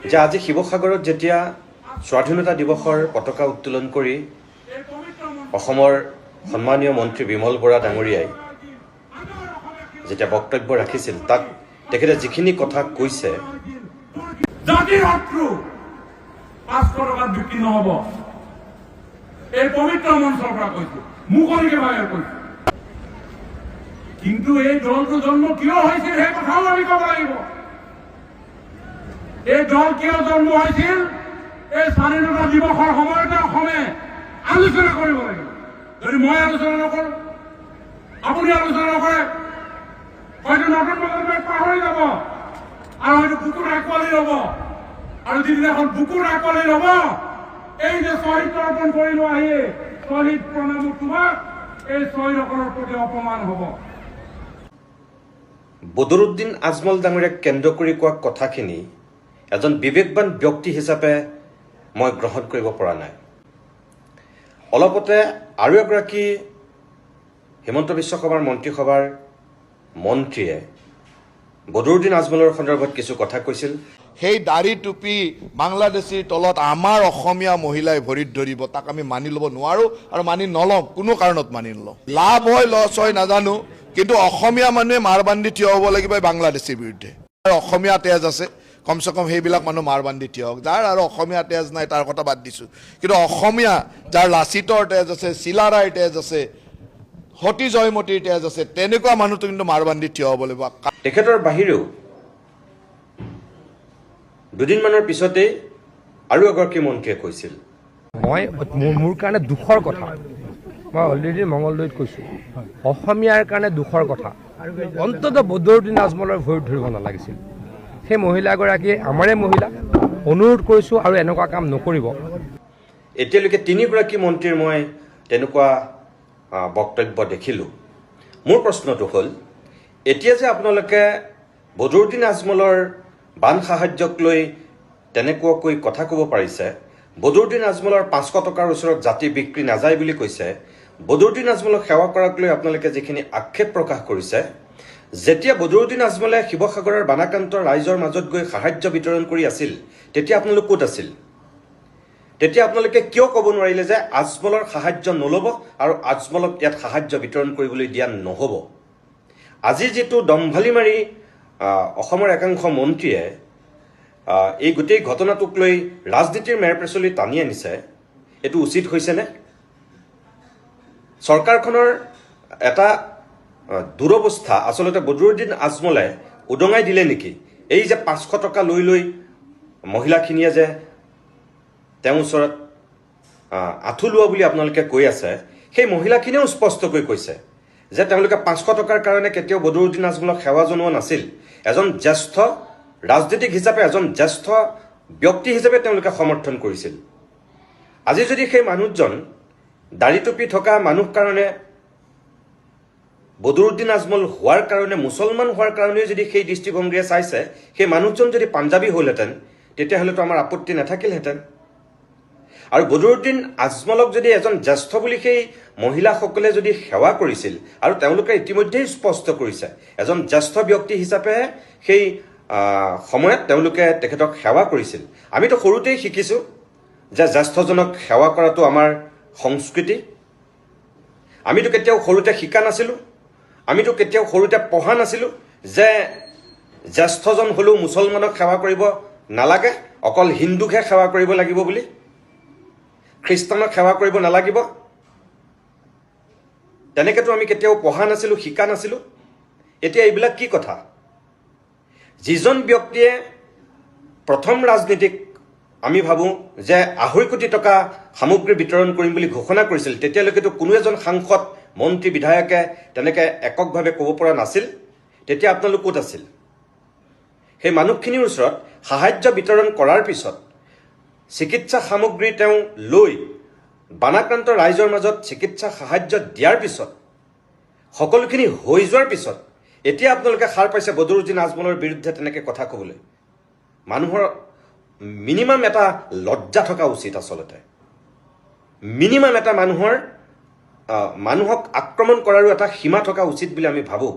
যে আজি শিৱসাগৰত যেতিয়া স্বাধীনতা দিৱসৰ পতাকা উত্তোলন কৰি অসমৰ সন্মানীয় মন্ত্ৰী বিমল বৰা ডাঙৰীয়াই যেতিয়া বক্তব্য ৰাখিছিল তাত তেখেতে যিখিনি কথা কৈছে জাতিৰ শত্ৰু 500 টকাত বিক্ৰী নহব এই পবিত্ৰ মঞ্চৰ পৰা কৈছো মুকলিকে ভাগে কৈছো কিন্তু এই দলটো জন্ম কিয় হৈছিল সেই কথাও আমি ক'ব লাগিব এই দল কিয় জন্ম হৈছিল এই স্বাধীনতা দিৱসৰ সময়তে অসমে আলোচনা কৰিব লাগিব যদি মই আলোচনা নকৰোঁ আপুনি আলোচনা নকৰে হয়তো নতুন প্ৰজন্মই পাহৰি যাব আৰু হয়তো বুকুত আঁকোৱালি ল'ব আৰু যিদিনাখন বুকুত আঁকোৱালি ল'ব এই যে শ্বহীদ তৰ্পণ কৰিলো আহি শ্বহীদ প্ৰণাম তোমাক এই শ্বহীদসকলৰ প্ৰতি অপমান হ'ব বদৰুদ্দিন আজমল ডাঙৰীয়াক কেন্দ্ৰ কৰি কোৱা কথাখিনি এজন বিবেকবান ব্যক্তি হিচাপে মই গ্ৰহণ কৰিব পৰা নাই অলপতে আৰু এগৰাকী হিমন্ত বিশ্ব শৰ্মাৰ মন্ত্ৰীসভাৰ মন্ত্ৰীয়ে বদৰুদ্দিন আজমলৰ সন্দৰ্ভত কিছু কথা কৈছিল সেই দাড়ি টুপি বাংলাদেশীৰ তলত আমাৰ অসমীয়া মহিলাই ভৰিত ধৰিব তাক আমি মানি ল'ব নোৱাৰো আৰু মানি নলওঁ কোনো কাৰণত মানি নলওঁ লাভ হয় লছ হয় নাজানো কিন্তু অসমীয়া মানুহে মাৰবান্ধি থিয় হ'ব লাগিব বাংলাদেশীৰ বিৰুদ্ধে আৰু অসমীয়া তেজ আছে কমচে কম সেইবিলাক মানুহ মাৰবান্ধি থিয় হওক যাৰ আৰু অসমীয়া তেজ নাই তাৰ কথা বাদ দিছোঁ কিন্তু অসমীয়া যাৰ লাচিতৰ তেজ আছে চিলাৰায়ৰ তেজ আছে সতী জয়মতীৰ তেজ আছে তেনেকুৱা মানুহটো কিন্তু মাৰবান্ধি থিয় হ'ব লাগিব তেখেতৰ বাহিৰেও দুদিনমানৰ পিছতেই আৰু এগৰাকী মন্ত্ৰীয়ে কৈছিল মোৰ কাৰণে দুখৰ কথা মই অলৰেডি মঙলদৈত কৈছোঁ অসমীয়াৰ কাৰণে দুখৰ কথা অন্ততঃ বদৰুদ্দিন আজমলৰ ভৰিত ধৰিব নালাগিছিল সেই মহিলাগৰাকীয়ে আমাৰে মহিলা অনুৰোধ কৰিছোঁ আৰু এনেকুৱা কাম নকৰিব এতিয়ালৈকে তিনিগৰাকী মন্ত্ৰীৰ মই তেনেকুৱা বক্তব্য দেখিলোঁ মোৰ প্ৰশ্নটো হ'ল এতিয়া যে আপোনালোকে বদৰুদ্দিন আজমলৰ বান সাহায্যক লৈ তেনেকুৱাকৈ কথা ক'ব পাৰিছে বদৰুদ্দিন আজমলৰ 500 টকাৰ ওচৰত জাতি বিক্ৰী নাযায় বুলি কৈছে বদৰুদ্দিন আজমলক সেৱা কৰাক লৈ আপোনালোকে যিখিনি আক্ষেপ প্ৰকাশ কৰিছে যেতিয়া বদৰুদ্দিন আজমলে শিৱসাগৰৰ বানাক্ৰান্ত ৰাইজৰ মাজত গৈ সাহায্য বিতৰণ কৰি আছিল তেতিয়া আপোনালোক ক'ত আছিল তেতিয়া আপোনালোকে কিয় ক'ব নোৱাৰিলে যে আজমলৰ সাহায্য নল'ব আৰু আজমলক ইয়াত সাহায্য বিতৰণ কৰিবলৈ দিয়া নহ'ব আজি যিটো দম্ভালি মাৰি অসমৰ একাংশ মন্ত্ৰীয়ে এই গোটেই ঘটনাটোক লৈ ৰাজনীতিৰ মেৰপেচলি টানি আনিছে এইটো উচিত হৈছেনে চৰকাৰখনৰ এটা দুৰৱস্থা আচলতে বদৰুদ্দিন আজমলে উদঙাই দিলে নেকি এই যে 500 টকা লৈ মহিলাখিনিয়ে যে তেওঁৰ ওচৰত আঁঠু লোৱা বুলি আপোনালোকে কৈ আছে সেই মহিলাখিনিয়েও স্পষ্টকৈ কৈছে যে তেওঁলোকে 500 টকাৰ কাৰণে কেতিয়াও বদৰুদ্দিন আজমলক সেৱা জনোৱা নাছিল এজন জ্যেষ্ঠ ৰাজনীতিক হিচাপে এজন জ্যেষ্ঠ ব্যক্তি হিচাপে তেওঁলোকে সমৰ্থন কৰিছিল আজি যদি সেই মানুহজন দাড়ি টুপি থকা মানুহ কাৰণে বদৰুদ্দিন আজমল হোৱাৰ কাৰণে মুছলমান হোৱাৰ কাৰণেও যদি সেই দৃষ্টিভংগীৰে চাইছে সেই মানুহজন যদি পাঞ্জাবী হ'লহেঁতেন তেতিয়াহ'লেতো আমাৰ আপত্তি নাথাকিলহেঁতেন আৰু বদৰুদ্দিন আজমলক যদি এজন জ্যেষ্ঠ বুলি সেই মহিলাসকলে যদি সেৱা কৰিছিল আৰু তেওঁলোকে ইতিমধ্যেই স্পষ্ট কৰিছে এজন জ্যেষ্ঠ ব্যক্তি হিচাপে সেই সময়ত তেওঁলোকে তেখেতক সেৱা কৰিছিল আমিতো সৰুতেই শিকিছোঁ যে জ্যেষ্ঠজনক সেৱা কৰাটো আমাৰ সংস্কৃতি আমিতো কেতিয়াও সৰুতে শিকা নাছিলোঁ আমিতো কেতিয়াও সৰুতে পঢ়া নাছিলোঁ যে জ্যেষ্ঠজন হ'লেও মুছলমানক সেৱা কৰিব নালাগে অকল হিন্দুকহে সেৱা কৰিব লাগিব বুলি খ্ৰীষ্টানক সেৱা কৰিব নালাগিব তেনেকেতো আমি কেতিয়াও পঢ়া নাছিলোঁ শিকা নাছিলোঁ এতিয়া এইবিলাক কি কথা যিজন ব্যক্তিয়ে প্ৰথম ৰাজনীতিক আমি ভাবোঁ যে 2.5 কোটি টকা সামগ্ৰী বিতৰণ কৰিম বুলি ঘোষণা কৰিছিল তেতিয়ালৈকেতো কোনো এজন সাংসদ মন্ত্ৰী বিধায়কে তেনেকৈ এককভাৱে ক'ব পৰা নাছিল তেতিয়া আপোনালোক ক'ত আছিল সেই মানুহখিনিৰ ওচৰত সাহায্য বিতৰণ কৰাৰ পিছত চিকিৎসা সামগ্ৰী তেওঁ লৈ বানাক্ৰান্ত ৰাইজৰ মাজত চিকিৎসা সাহায্য দিয়াৰ পিছত সকলোখিনি হৈ যোৱাৰ পিছত এতিয়া আপোনালোকে সাৰ পাইছে বদৰুদ্দিন আজমলৰ বিৰুদ্ধে তেনেকৈ কথা ক'বলৈ মানুহৰ মিনিমাম এটা লজ্জা থকা উচিত আচলতে মিনিমাম এটা মানুহক আক্ৰমণ কৰাৰো এটা সীমা থকা উচিত বুলি আমি ভাবোঁ